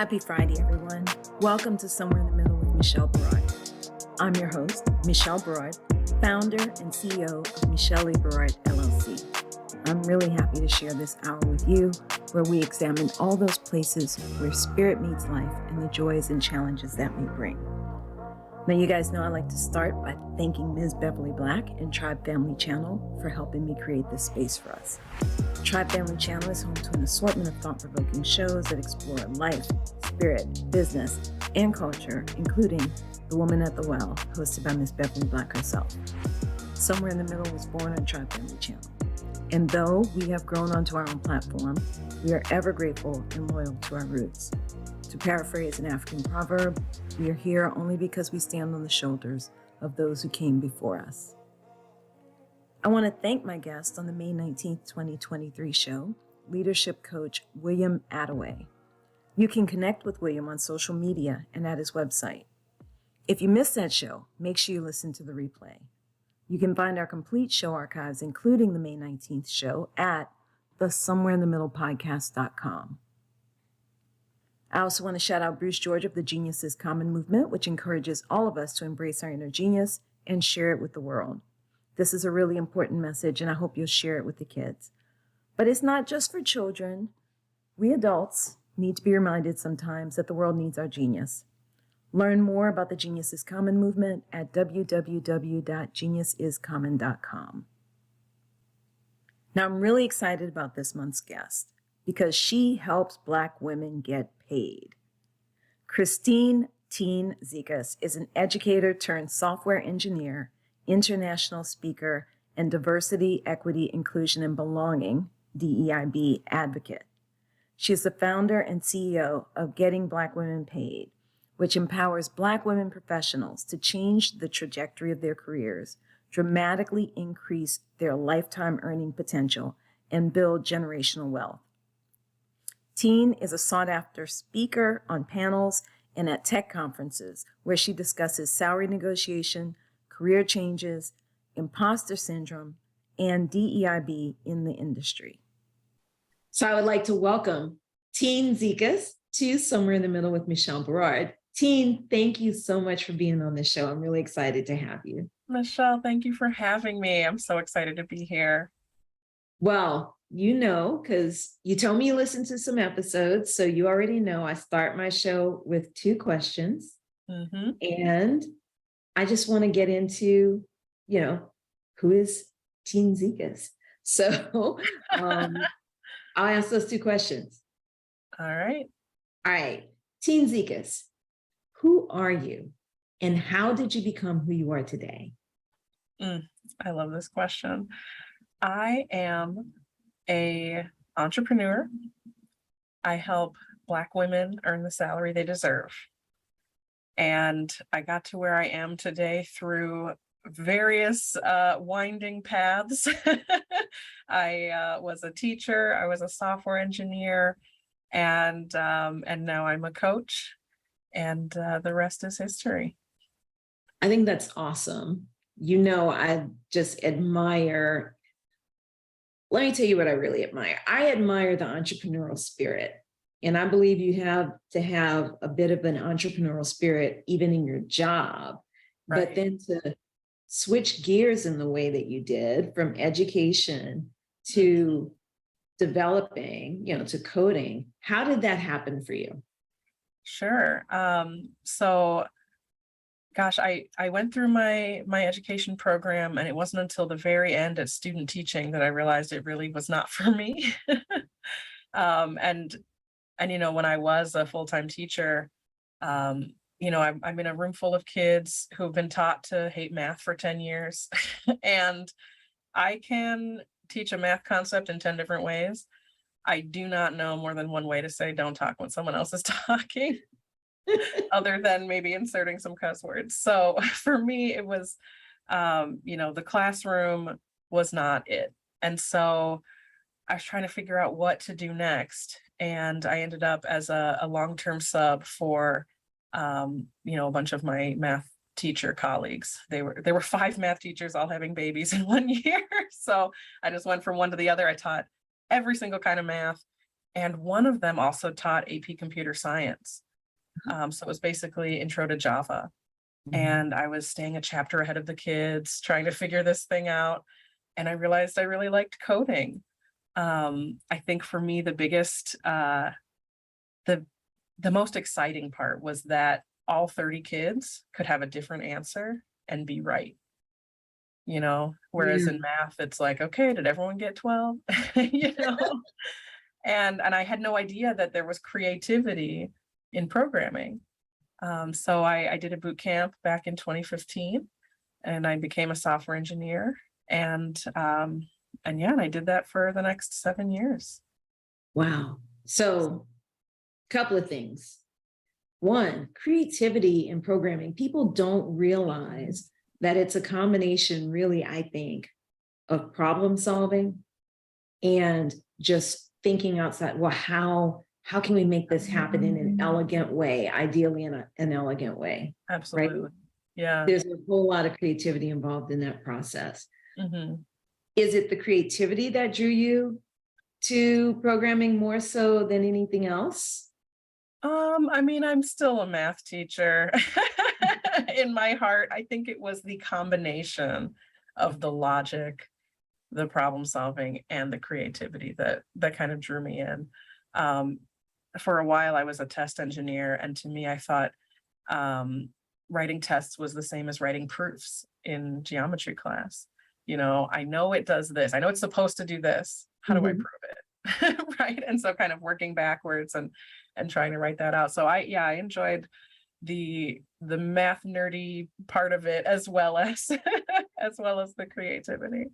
Happy Friday, everyone. Welcome to Somewhere in the Middle with Michelle Berard. I'm your host, Michelle Berard, founder and CEO of Michelle E. Berard, LLC. I'm really happy to share this hour with you, where we examine all those places where spirit meets life and the joys and challenges that may bring. Now, you guys know I like to start by thanking Ms. Beverly Black and Tribe Family Channel for helping me create this space for us. Tribe Family Channel is home to an assortment of thought-provoking shows that explore life, spirit, business, and culture, including The Woman at the Well, hosted by Ms. Beverly Black herself. Somewhere in the Middle was born on Tribe Family Channel. And though we have grown onto our own platform, we are ever grateful and loyal to our roots. To paraphrase an African proverb, we are here only because we stand on the shoulders of those who came before us. I want to thank my guest on the May 19th, 2023 show, leadership coach William Attaway. You can connect with William on social media and at his website. If you missed that show, make sure you listen to the replay. You can find our complete show archives, including the May 19th show, at the somewhereinthemiddlepodcast.com. I also want to shout out Bruce George of the Genius is Common movement, which encourages all of us to embrace our inner genius and share it with the world. This is a really important message, and I hope you'll share it with the kids. But it's not just for children. We adults need to be reminded sometimes that the world needs our genius. Learn more about the Genius is Common movement at www.geniusiscommon.com. Now, I'm really excited about this month's guest because she helps Black women get paid. Tine Zekis is an educator turned software engineer, international speaker, and diversity, equity, inclusion, and belonging, DEIB advocate. She is the founder and CEO of Getting Black Women Paid, which empowers Black women professionals to change the trajectory of their careers, dramatically increase their lifetime earning potential, and build generational wealth. Tine is a sought-after speaker on panels and at tech conferences where she discusses salary negotiation, career changes, imposter syndrome, and DEIB in the industry. So I would like to welcome Tine Zekis to Somewhere in the Middle with Michelle Berard. Tine, thank you so much for being on this show. I'm really excited to have you. Michelle, thank you for having me. I'm so excited to be here. Well, you know, because you told me you listened to some episodes, so you already know I start my show with 2 questions. And I just want to get into, who is Tine Zekis? So I'll ask those 2 questions. All right. Tine Zekis, who are you and how did you become who you are today? I love this question. I am an entrepreneur. I help Black women earn the salary they deserve. And I got to where I am today through various winding paths. I was a teacher, I was a software engineer, and now I'm a coach, and the rest is history. I think that's awesome. I just admire. Let me tell you what I really admire. I admire the entrepreneurial spirit. And I believe you have to have a bit of an entrepreneurial spirit even in your job. Right. But then to switch gears in the way that you did from education to developing, to coding, how did that happen for you? Sure. So gosh, I went through my education program, and it wasn't until the very end at student teaching that I realized it really was not for me. And when I was a full-time teacher, I'm in a room full of kids who have been taught to hate math for 10 years. And I can teach a math concept in 10 different ways. I do not know more than one way to say don't talk when someone else is talking, other than maybe inserting some cuss words. So for me, it was, the classroom was not it. And so I was trying to figure out what to do next. And I ended up as a long-term sub for, a bunch of my math teacher colleagues. There were 5 math teachers all having babies in one year. So I just went from one to the other. I taught every single kind of math. And one of them also taught AP Computer Science. So it was basically Intro to Java. And I was staying a chapter ahead of the kids, trying to figure this thing out. And I realized I really liked coding. I think for me, the biggest, the most exciting part was that all 30 kids could have a different answer and be right. Whereas Yeah. in math, it's like, okay, did everyone get 12? you know, and I had no idea that there was creativity in programming. So I did a boot camp back in 2015, and I became a software engineer. And yeah, and I did that for the next 7 years. Wow. So, couple of things. One, creativity in programming. People don't realize that it's a combination, really, I think, of problem solving and just thinking outside. Well, how can we make this happen in an elegant way, ideally in an elegant way? Absolutely. Right? Yeah. There's a whole lot of creativity involved in that process. hmm Is it the creativity that drew you to programming more so than anything else? I mean, I'm still a math teacher in my heart. I think it was the combination of the logic, the problem solving, and the creativity that kind of drew me in. Um, for a while, I was a test engineer, and to me, I thought writing tests was the same as writing proofs in geometry class. I know it does this. I know it's supposed to do this. How do I prove it? Right. And so kind of working backwards and trying to write that out. So I enjoyed the math nerdy part of it as well as as well as the creativity.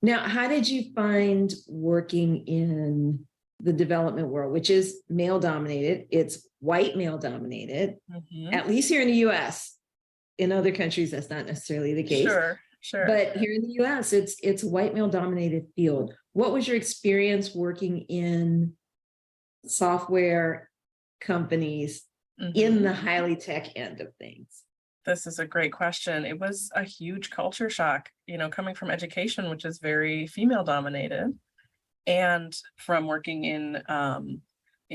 Now, how did you find working in the development world, which is male dominated? It's white male dominated, at least here in the US. In other countries, that's not necessarily the case. Sure. But here in the US, it's a white male dominated field. What was your experience working in software companies in the highly tech end of things? This is a great question. It was a huge culture shock, coming from education, which is very female dominated, and from working in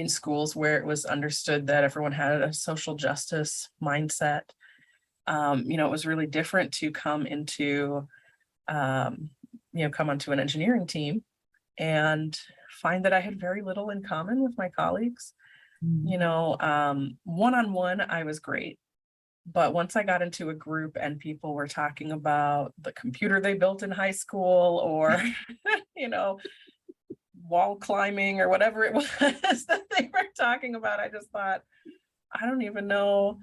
schools where it was understood that everyone had a social justice mindset. It was really different to come into, come onto an engineering team and find that I had very little in common with my colleagues. One-on-one, I was great. But once I got into a group and people were talking about the computer they built in high school or, wall climbing or whatever it was that they were talking about, I just thought, I don't know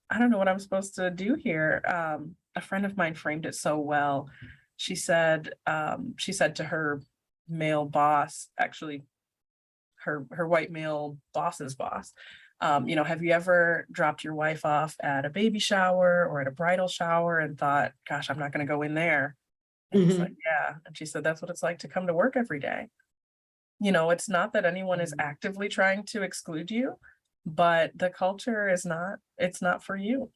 what I'm supposed to do here. A friend of mine framed it so well. She said to her male boss, actually her white male boss's boss, have you ever dropped your wife off at a baby shower or at a bridal shower and thought, gosh, I'm not going to go in there? And he's like, yeah. And she said, that's what it's like to come to work every day. It's not that anyone is actively trying to exclude you, but the culture is not, it's not for you.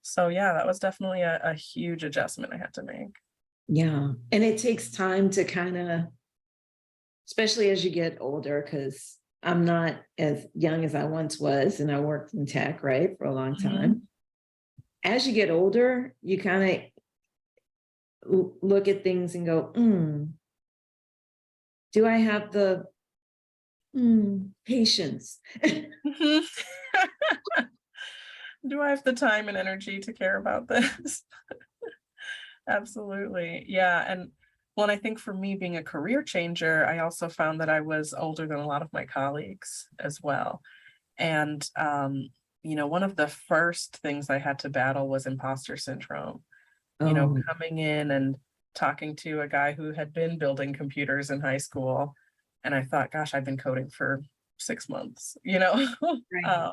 So yeah, that was definitely a huge adjustment I had to make. Yeah. And it takes time to kind of, especially as you get older, because I'm not as young as I once was, and I worked in tech, right, for a long time. As you get older, you kind of look at things and go, do I have the patience? Do I have the time and energy to care about this? Absolutely. Yeah. And I think for me being a career changer, I also found that I was older than a lot of my colleagues as well. And, one of the first things I had to battle was imposter syndrome, coming in and talking to a guy who had been building computers in high school. And I thought, gosh, I've been coding for 6 months, Right.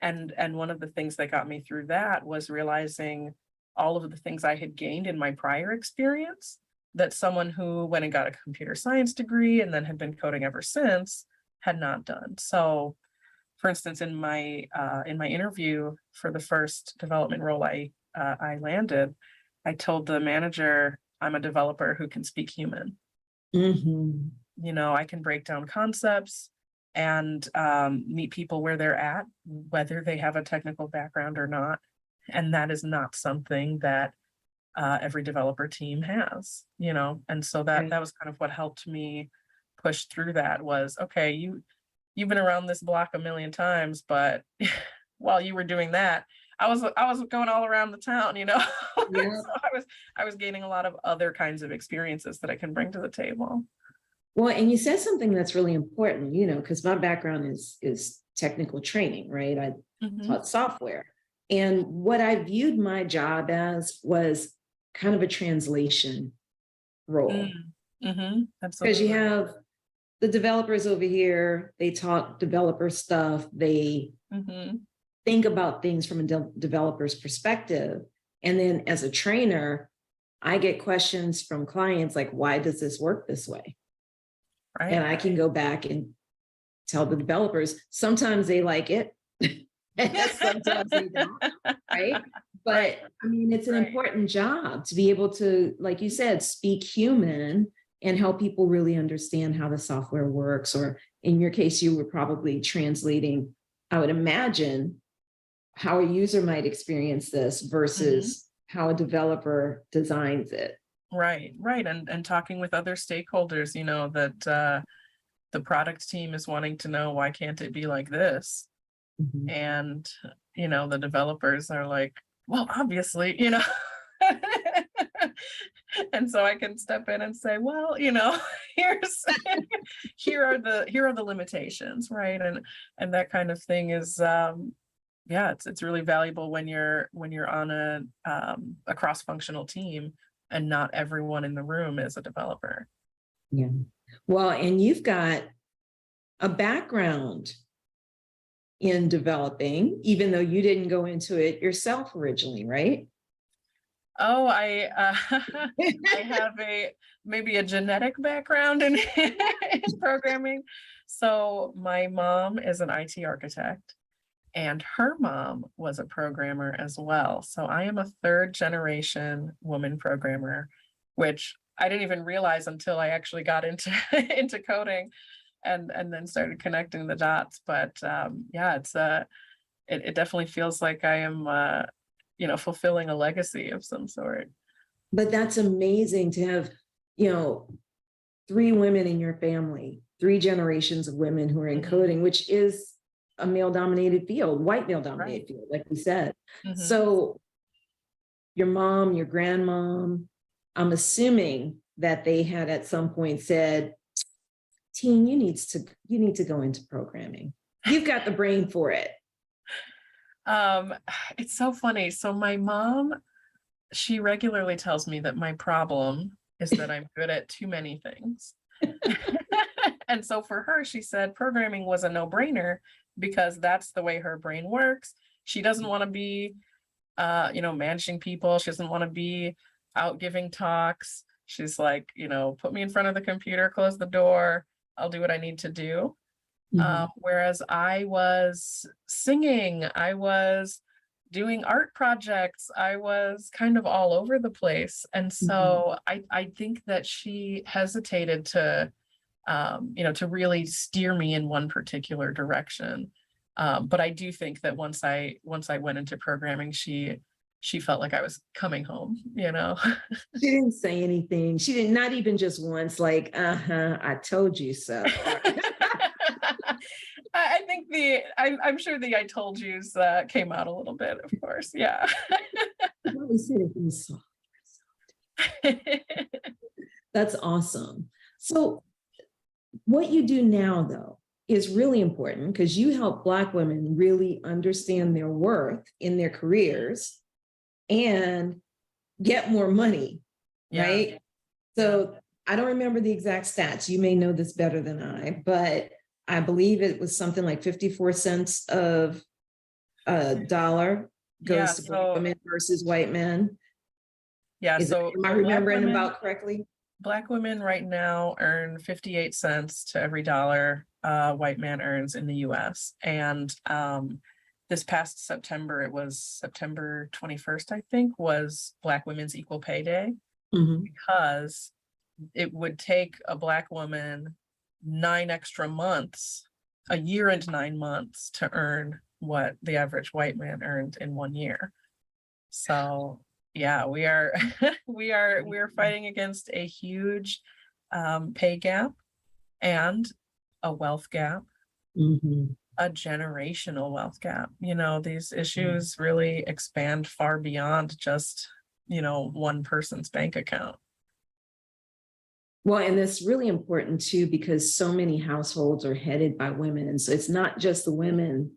And one of the things that got me through that was realizing all of the things I had gained in my prior experience that someone who went and got a computer science degree and then had been coding ever since had not done. So, for instance, in my interview for the first development role I landed, I told the manager, I'm a developer who can speak human. I can break down concepts. and meet people where they're at, whether they have a technical background or not. And that is not something that every developer team has, and so that Right. was kind of what helped me push through that was, okay, you've been around this block a million times, but while you were doing that, I was going all around the town, Yeah. so I was gaining a lot of other kinds of experiences that I can bring to the table. Well, and you said something that's really important, because my background is technical training, right? I Mhm. taught software. And what I viewed my job as was kind of a translation role. Mm. Mhm. Because you Absolutely. have the developers over here, they talk developer stuff, they Mhm. think about things from a developer's perspective. And then as a trainer, I get questions from clients like, why does this work this way? And Right. I can go back and tell the developers, sometimes they like it, and sometimes they don't, right? Right. But I mean, it's an Right. important job to be able to, like you said, speak human and help people really understand how the software works. Or in your case, you were probably translating, I would imagine, how a user might experience this Mhm. versus how a developer designs it. Right. Right. And talking with other stakeholders, that the product team is wanting to know, why can't it be like this? Mhm. And the developers are like, well, obviously, and so I can step in and say, well, here's here are the limitations, right? And that kind of thing is yeah, it's really valuable when you're on a cross-functional team and not everyone in the room is a developer. Yeah. Well, and you've got a background in developing, even though you didn't go into it yourself originally, right? Oh, I have maybe a genetic background in in programming. So my mom is an IT architect and her mom was a programmer as well. So I am a third generation woman programmer, which I didn't even realize until I actually got into into coding and then started connecting the dots. But yeah, it definitely feels like I am fulfilling a legacy of some sort. But that's amazing to have, you know, three women in your family, three generations of women who are in Mhm. coding, which is a male dominated field, white male Right. dominated field, like we said. Mhm. So your mom, your grandmom, I'm assuming that they had at some point said, teen, you need to go into programming. You've got the brain for it. Um, it's so funny. So my mom, she regularly tells me that my problem is that I'm good at too many things. And so for her, she said programming was a no-brainer because that's the way her brain works. She doesn't want to be managing people. She doesn't want to be out giving talks. She's like, put me in front of the computer, close the door. I'll do what I need to do. Mhm. Whereas I was singing, I was doing art projects, I was kind of all over the place. And Mhm. so I think that she hesitated to really steer me in one particular direction. But I do think that once I went into programming, she felt like I was coming home. She didn't say anything. She did not even just once, like, uh-huh, I told you so. I think I'm sure the I told yous came out a little bit, of course. Yeah. She probably said it in soft. That's awesome. So what you do now, though, is really important because you help Black women really understand their worth in their careers and get more money, Yeah. right? Yeah. So I don't remember the exact stats. You may know this better than I, but I believe it was something like 54 cents of a dollar Yeah. goes to Black So women versus white men. yeah. Is it, So am I so black remembering women about correctly? Black women right now earn 58 cents to every dollar a white man earns in the US. And this past September, it was September 21st, I think, was Black Women's Equal Pay Day, Mhm. because it would take a Black woman 9 extra months a year and 9 months to earn what the average white man earned in 1 year. So yeah, we are we're fighting against a huge pay gap and a wealth gap, Mhm. a generational wealth gap. These issues really expand far beyond just, one person's bank account. Well, and that's really important too, because so many households are headed by women. And so it's not just the women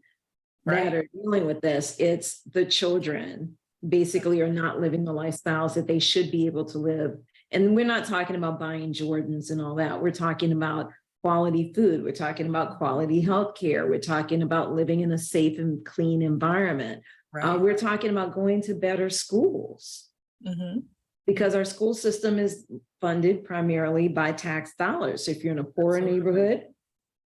that Right. are dealing with this, it's the children basically are not living the lifestyles that they should be able to live. And we're not talking about buying Jordans and all that. We're talking about quality food. We're talking about quality healthcare. We're talking about living in a safe and clean environment. Right. We're talking about going to better schools. Mm-hmm. Because our school system is funded primarily by tax dollars. So if you're in a poorer Absolutely. neighborhood,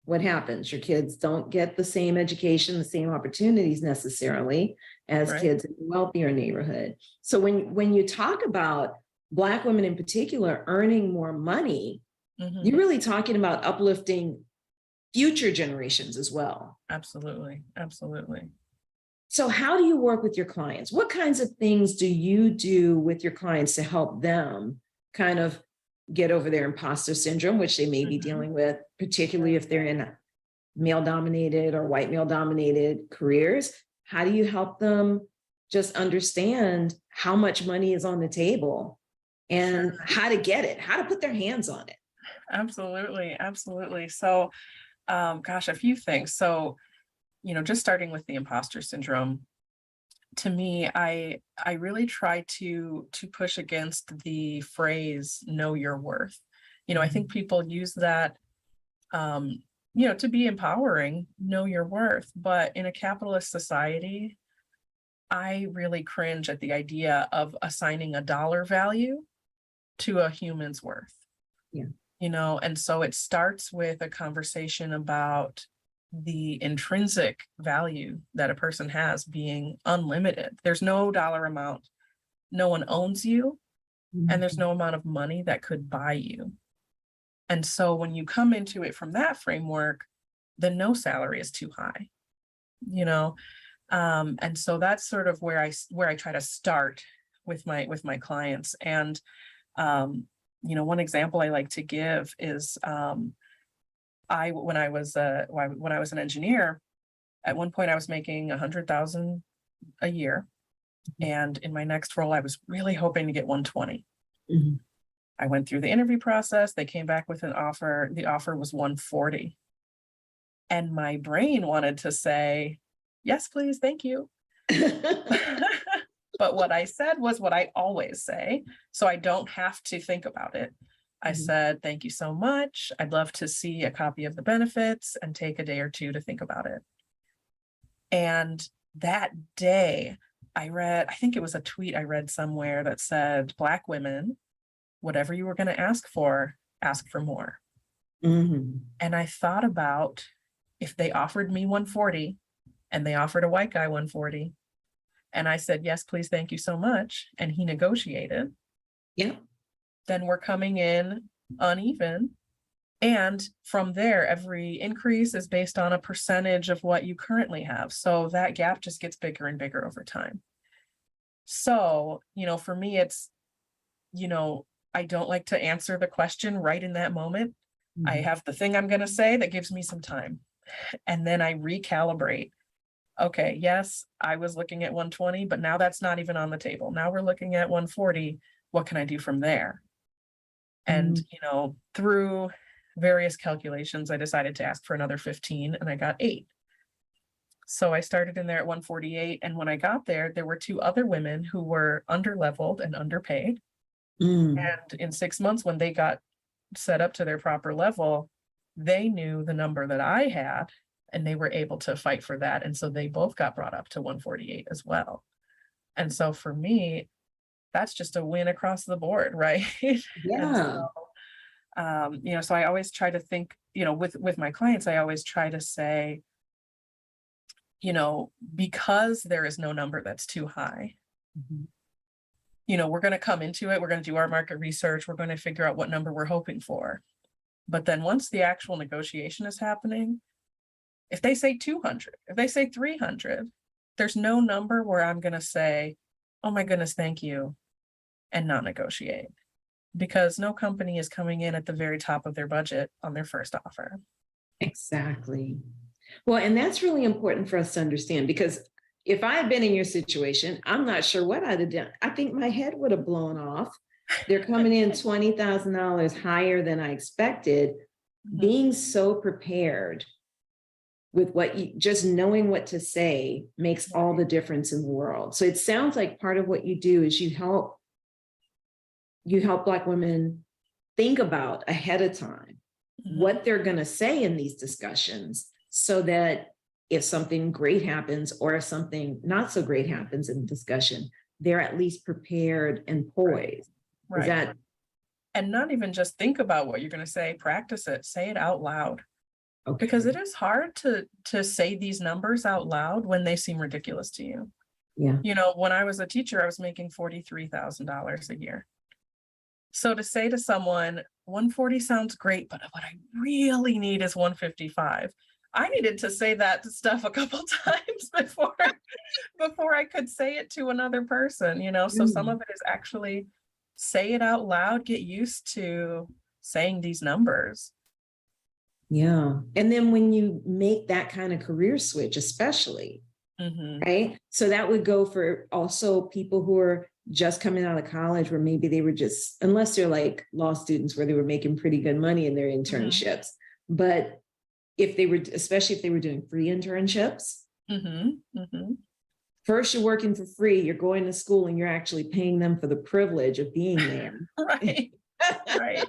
what happens? Your kids don't get the same education, the same opportunities necessarily as Right. kids in a wealthier neighborhood. So when you talk about Black women in particular earning more money, Mm-hmm. you're really talking about uplifting future generations as well. Absolutely. Absolutely. So how do you work with your clients? What kinds of things do you do with your clients to help them kind of get over their imposter syndrome, which they may be dealing with, particularly if they're in male-dominated or white male-dominated careers? How do you help them just understand how much money is on the table and how to get it, how to put their hands on it? Absolutely. Absolutely. So, a few things. So, just starting with the imposter syndrome, to me, I really try to push against the phrase "know your worth." I think people use that, to be empowering, know your worth. But in a capitalist society, I really cringe at the idea of assigning a dollar value to a human's worth. Yeah. And so it starts with a conversation about the intrinsic value that a person has being unlimited. There's no dollar amount. No one owns you, and there's no amount of money that could buy you. And so when you come into it from that framework, then no salary is too high, and so that's sort of where I try to start with my clients. And one example I like to give is when I was an engineer, at one point I was making 100,000 a year, and in my next role I was really hoping to get 120. Mm-hmm. I went through the interview process. They came back with an offer. The offer was 140, and my brain wanted to say, "Yes, please, thank you." But what I said was what I always say, so I don't have to think about it. I said, "Thank you so much. I'd love to see a copy of the benefits and take a day or two to think about it." And that day, I think it was a tweet I read somewhere that said, "Black women, whatever you were going to ask for more." Mm-hmm. And I thought about, if they offered me 140 and they offered a white guy 140, and I said, "Yes, please, thank you so much," and he negotiated, Yeah. then we're coming in uneven. And from there, every increase is based on a percentage of what you currently have. So that gap just gets bigger and bigger over time. So, for me, it's, I don't like to answer the question right in that moment. I have the thing I'm going to say that gives me some time. And then I recalibrate. Okay, yes, I was looking at 120, but now that's not even on the table. Now we're looking at 140. What can I do from there? And, through various calculations, I decided to ask for another 15, and I got 8. So I started in there at 148. And when I got there, there were 2 other women who were underleveled and underpaid. And in 6 months, when they got set up to their proper level, they knew the number that I had, and they were able to fight for that. And so they both got brought up to 148 as well. And so for me, that's just a win across the board, right? Yeah. So I always try to think, with my clients, I always try to say, because there is no number that's too high, we're going to come into it, we're going to do our market research, we're going to figure out what number we're hoping for. But then once the actual negotiation is happening, If they say 200, if they say 300, there's no number where I'm going to say, oh my goodness, thank you, and not negotiate, because no company is coming in at the very top of their budget on their first offer. Exactly. Well, and that's really important for us to understand, because if I had been in your situation, I'm not sure what I'd have done. I think my head would have blown off. They're coming in $20,000 higher than I expected. Mhm. Being so prepared with what you just knowing what to say makes all the difference in the world. So it sounds like part of what you do is you help Black women think about ahead of time what they're going to say in these discussions, so that if something great happens or if something not so great happens in the discussion, they're at least prepared and poised. Right. Is that? And not even just think about what you're going to say, practice it, say it out loud. Okay. Because it is hard to say these numbers out loud when they seem ridiculous to you. Yeah. You know, when I was a teacher, I was making $43,000 a year. So to say to someone, 140 sounds great, but what I really need is 155. I needed to say that stuff a couple times before I could say it to another person, you know? So some of it is actually say it out loud, get used to saying these numbers. Yeah. And then when you make that kind of career switch, especially, right? So that would go for also people who are just coming out of college, where maybe they were just, unless they're like law students where they were making pretty good money in their internships. But if they were, especially if they were doing free internships, first you're working for free, you're going to school, and you're actually paying them for the privilege of being there. Right. Right.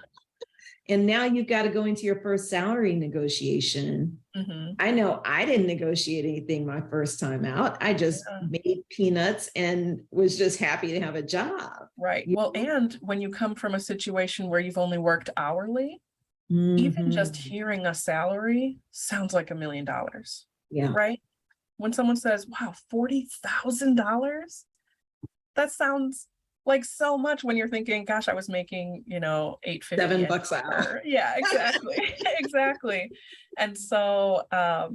And now you've got to go into your first salary negotiation. I know I didn't negotiate anything my first time out. I just made peanuts and was just happy to have a job. Right. Well, and when you come from a situation where you've only worked hourly, even just hearing a salary sounds like $1 million. Yeah. Right. When someone says, wow, $40,000, that sounds like so much when you're thinking, gosh, I was making, you know, $8.50. $7 an hour. Yeah, exactly. Exactly. And so,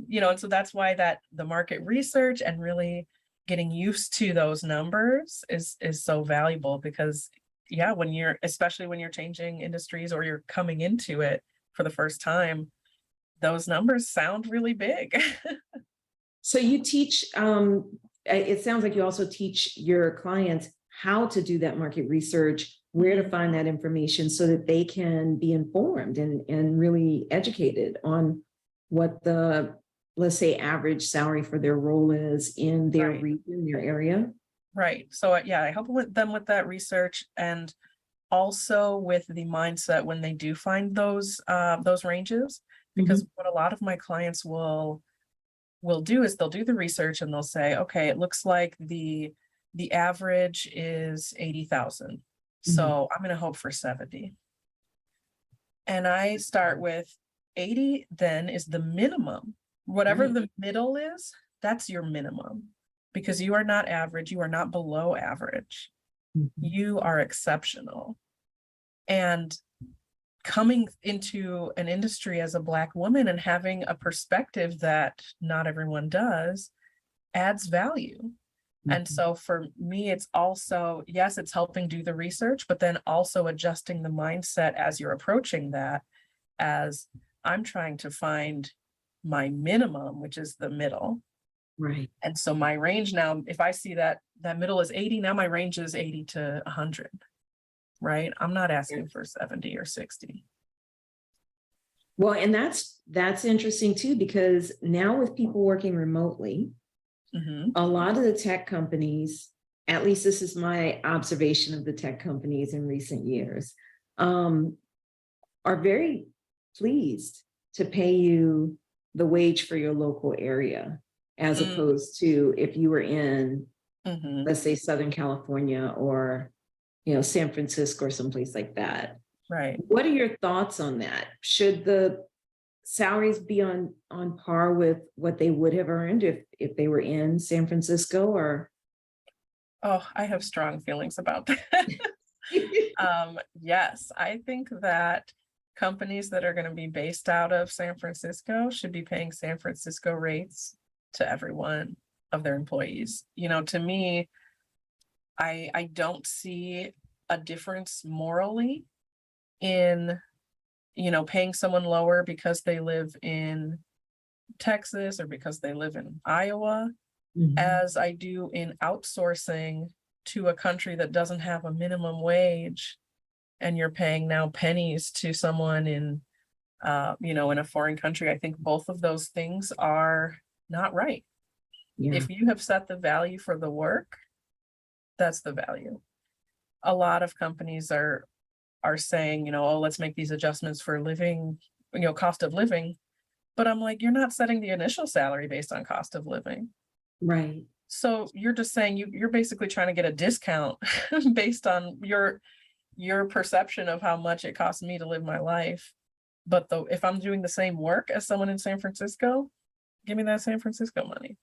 you know, and so that's why that the market research and really getting used to those numbers is so valuable, because yeah, especially when you're changing industries or you're coming into it for the first time, those numbers sound really big. So you teach, it sounds like you also teach your clients how to do that market research, where to find that information so that they can be informed and really educated on what the, let's say, average salary for their role is in their region, their area. Right. So yeah, I help them with that research, and also with the mindset when they do find those ranges, because what a lot of my clients will do is they'll do the research and they'll say, okay, it looks like the average is 80,000. So I'm going to hope for 70. And I start with 80 then is the minimum. Whatever the middle is, that's your minimum, because you are not average. You are not below average. You are exceptional. And coming into an industry as a Black woman and having a perspective that not everyone does adds value. And so for me, it's also, yes, it's helping do the research, but then also adjusting the mindset as you're approaching that, as I'm trying to find my minimum, which is the middle. Right. And so my range now, if I see that middle is 80, now my range is 80 to 100, right? I'm not asking for 70 or 60. Well, and that's interesting too, because now with people working remotely, a lot of the tech companies, at least this is my observation of the tech companies in recent years, are very pleased to pay you the wage for your local area, as opposed to if you were in, let's say, Southern California or, you know, San Francisco or someplace like that. Right. What are your thoughts on that? Should the salaries be on par with what they would have earned if they were in San Francisco? Or I have strong feelings about that. Yes, I think that companies that are going to be based out of San Francisco should be paying San Francisco rates to every one of their employees. To me, I don't see a difference morally in, paying someone lower because they live in Texas or because they live in Iowa, as I do in outsourcing to a country that doesn't have a minimum wage, and you're paying now pennies to someone in a foreign country. I think both of those things are not right. Yeah. If you have set the value for the work, that's the value. A lot of companies are saying, oh, let's make these adjustments for living, cost of living. But I'm like, you're not setting the initial salary based on cost of living. Right. So you're just saying you're basically trying to get a discount based on your perception of how much it costs me to live my life. But if I'm doing the same work as someone in San Francisco, give me that San Francisco money.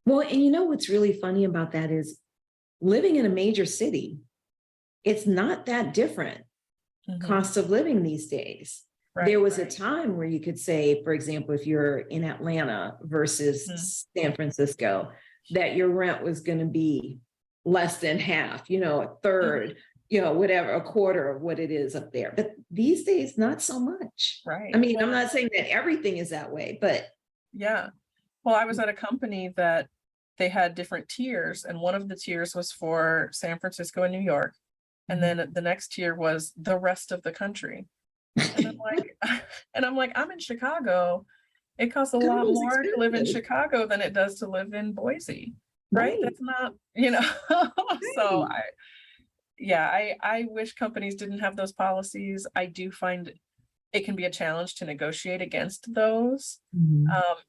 Well, and what's really funny about that is living in a major city, it's not that different cost of living these days. Right, there was a time where you could say, for example, if you're in Atlanta versus San Francisco, that your rent was going to be less than half, a third, whatever, a quarter of what it is up there. But these days, not so much. Right. I mean, I'm not saying that everything is that way, but. Yeah. Well, I was at a company that they had different tiers, and one of the tiers was for San Francisco and New York. And then the next tier was the rest of the country. And I'm like, I'm in Chicago. It costs a lot more to live in Chicago than it does to live in Boise. Right? That's not, So I wish companies didn't have those policies. I do find it can be a challenge to negotiate against those,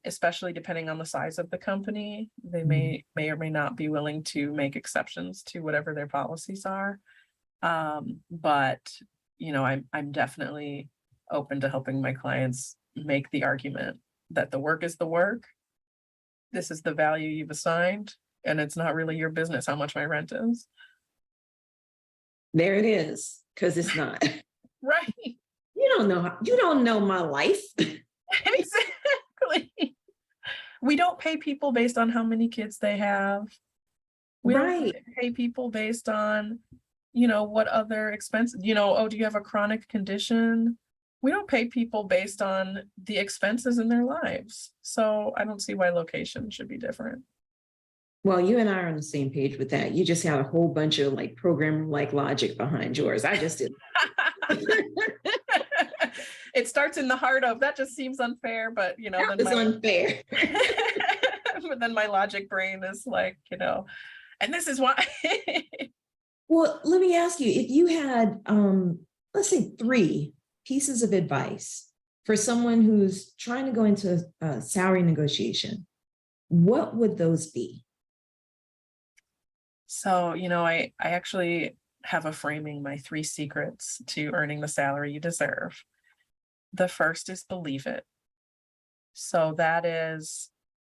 especially depending on the size of the company. They may or may not be willing to make exceptions to whatever their policies are. But I'm definitely open to helping my clients make the argument that the work is the work. This is the value you've assigned, and it's not really your business how much my rent is. There it is, because it's not. Right. You don't know my life. Exactly. We don't pay people based on how many kids they have. We don't pay people based on what other expenses, do you have a chronic condition? We don't pay people based on the expenses in their lives. So I don't see why location should be different. Well, you and I are on the same page with that. You just had a whole bunch of program logic behind yours. I just didn't. It starts in the heart of, that just seems unfair, but that was unfair. But then my logic brain is like, and this is why. Well, let me ask you, if you had, let's say 3 pieces of advice for someone who's trying to go into a salary negotiation, what would those be? So, I actually have a framing, my 3 secrets to earning the salary you deserve. The first is believe it. So that is,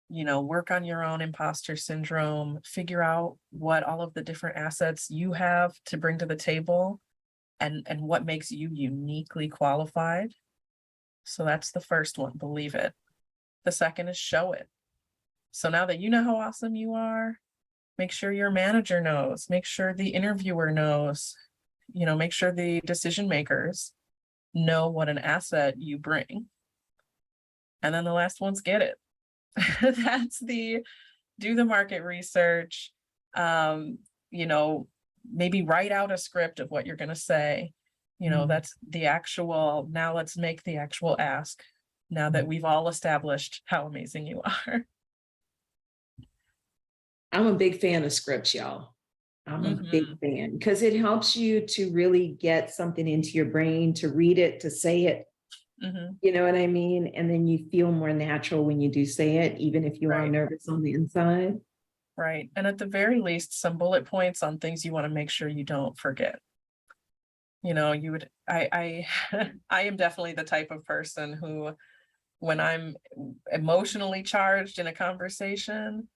work on your own imposter syndrome, figure out what all of the different assets you have to bring to the table and what makes you uniquely qualified. So that's the first one, believe it. The second is show it. So now that you know how awesome you are, make sure your manager knows, make sure the interviewer knows, make sure the decision makers know what an asset you bring. And then the last one's get it. That's do the market research, maybe write out a script of what you're going to say. That's the actual, now let's make the actual ask now that we've all established how amazing you are. I'm a big fan of scripts, y'all. I'm a big fan because it helps you to really get something into your brain, to read it, to say it. You know what I mean? And then you feel more natural when you do say it, even if you are nervous on the inside. Right. And at the very least, some bullet points on things you want to make sure you don't forget. I am definitely the type of person who, when I'm emotionally charged in a conversation,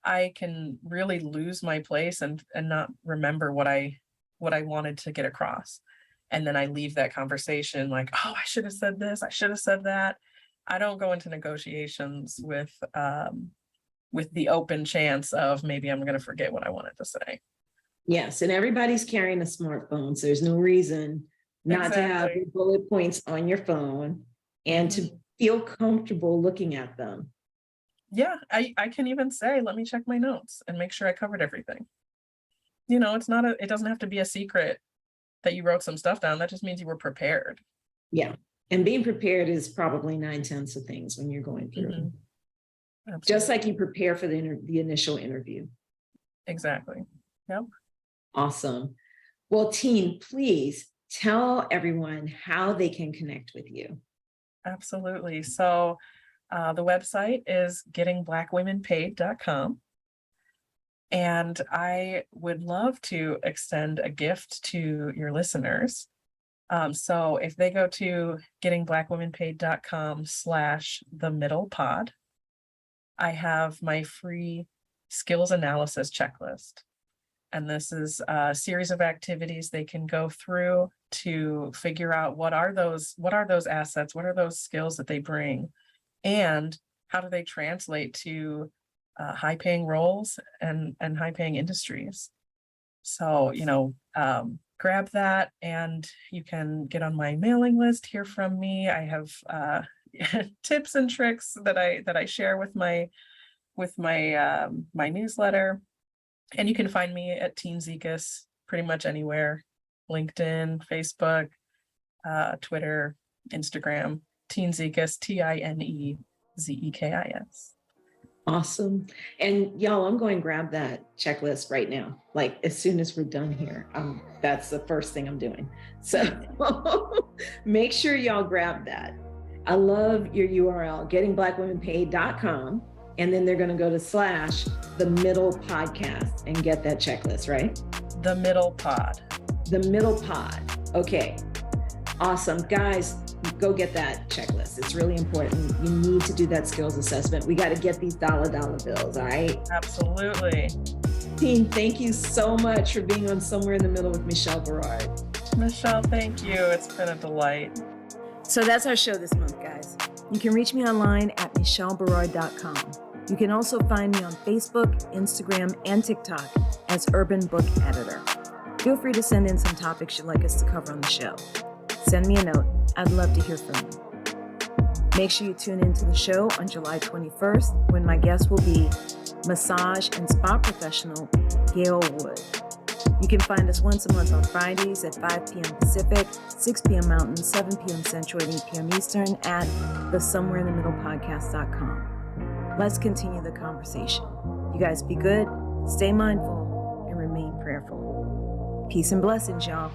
I can really lose my place and not remember what I wanted to get across. and then I leave that conversation like, oh, I should have said this, I should have said that. I don't go into negotiations with the open chance of maybe I'm going to forget what I wanted to say. Yes, and everybody's carrying a smartphone, so there's no reason not to have Exactly. your bullet points on your phone and to feel comfortable looking at them. Yeah, I can even say, let me check my notes and make sure I covered everything. You know, it doesn't have to be a secret that you wrote some stuff down. That just means you were prepared. Yeah, and being prepared is probably 9/10 of things when you're going through. Absolutely. Just like you prepare for the initial interview. Exactly. Yep. Awesome. Well, Tine, please tell everyone how they can connect with you. Absolutely. So the website is gettingblackwomenpaid.com. And I would love to extend a gift to your listeners. So if they go to gettingblackwomenpaid.com/themiddlepod, I have my free skills analysis checklist. And this is a series of activities they can go through to figure out what are those assets, what are those skills that they bring, and how do they translate to high-paying roles and high-paying industries. So, grab that and you can get on my mailing list, hear from me. I have tips and tricks that I share with my newsletter. And you can find me at Tine Zekis pretty much anywhere: LinkedIn, Facebook, Twitter, Instagram. Tine Zekis, TineZekis. Awesome. And y'all, I'm going to grab that checklist right now. Like as soon as we're done here, that's the first thing I'm doing. So make sure y'all grab that. I love your URL, gettingblackwomenpaid.com. And then they're going to go to /the middle podcast and get that checklist, right? The Middle Pod. The Middle Pod. Okay. Awesome. Guys, go get that checklist. It's really important. You need to do that skills assessment. We got to get these dollar bills, all right? Absolutely. Tine, thank you so much for being on Somewhere in the Middle with Michelle Berard. Michelle, thank you. It's been a delight. So that's our show this month, guys. You can reach me online at michelleberard.com. You can also find me on Facebook, Instagram, and TikTok as Urban Book Editor. Feel free to send in some topics you'd like us to cover on the show. Send me a note. I'd love to hear from you. Make sure you tune into the show on July 21st when my guest will be massage and spa professional Gail Wood. You can find us once a month on Fridays at 5 p.m. Pacific, 6 p.m. Mountain, 7 p.m. Central, and 8 p.m. Eastern at the somewhereinthemiddlepodcast.com. Let's continue the conversation. You guys be good, stay mindful, and remain prayerful. Peace and blessings, y'all.